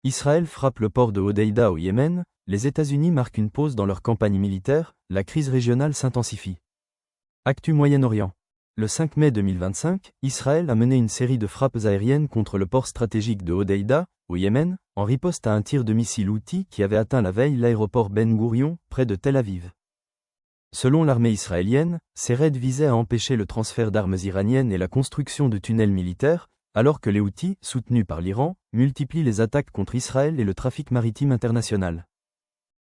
Israël frappe le port de Hodeïda au Yémen, les États-Unis marquent une pause dans leur campagne militaire, la crise régionale s'intensifie. Actu Moyen-Orient. Le 5 mai 2025, Israël a mené une série de frappes aériennes contre le port stratégique de Hodeïda, au Yémen, en riposte à un tir de missile Houthi qui avait atteint la veille l'aéroport Ben Gourion, près de Tel Aviv. Selon l'armée israélienne, ces raids visaient à empêcher le transfert d'armes iraniennes et la construction de tunnels militaires, alors que les Houthis, soutenus par l'Iran, multiplient les attaques contre Israël et le trafic maritime international.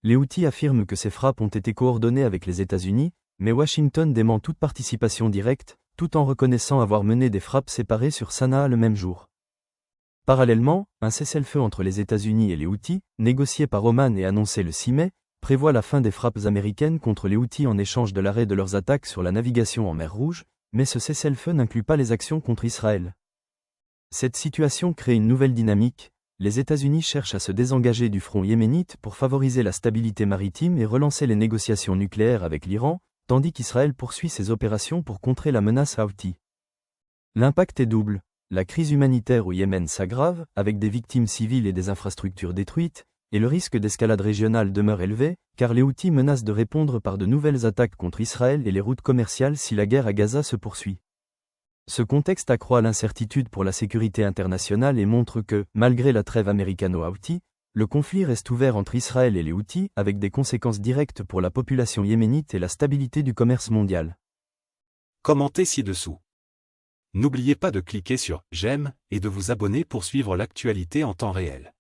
Les Houthis affirment que ces frappes ont été coordonnées avec les États-Unis, mais Washington dément toute participation directe, tout en reconnaissant avoir mené des frappes séparées sur Sanaa le même jour. Parallèlement, un cessez-le-feu entre les États-Unis et les Houthis, négocié par Oman et annoncé le 6 mai, prévoit la fin des frappes américaines contre les Houthis en échange de l'arrêt de leurs attaques sur la navigation en mer Rouge, mais ce cessez-le-feu n'inclut pas les actions contre Israël. Cette situation crée une nouvelle dynamique. Les États-Unis cherchent à se désengager du front yéménite pour favoriser la stabilité maritime et relancer les négociations nucléaires avec l'Iran, tandis qu'Israël poursuit ses opérations pour contrer la menace Houthi. L'impact est double. La crise humanitaire au Yémen s'aggrave, avec des victimes civiles et des infrastructures détruites, et le risque d'escalade régionale demeure élevé, car les Houthis menacent de répondre par de nouvelles attaques contre Israël et les routes commerciales si la guerre à Gaza se poursuit. Ce contexte accroît l'incertitude pour la sécurité internationale et montre que, malgré la trêve américano-houthi, le conflit reste ouvert entre Israël et les Houthis avec des conséquences directes pour la population yéménite et la stabilité du commerce mondial. Commentez ci-dessous. N'oubliez pas de cliquer sur « J'aime » et de vous abonner pour suivre l'actualité en temps réel.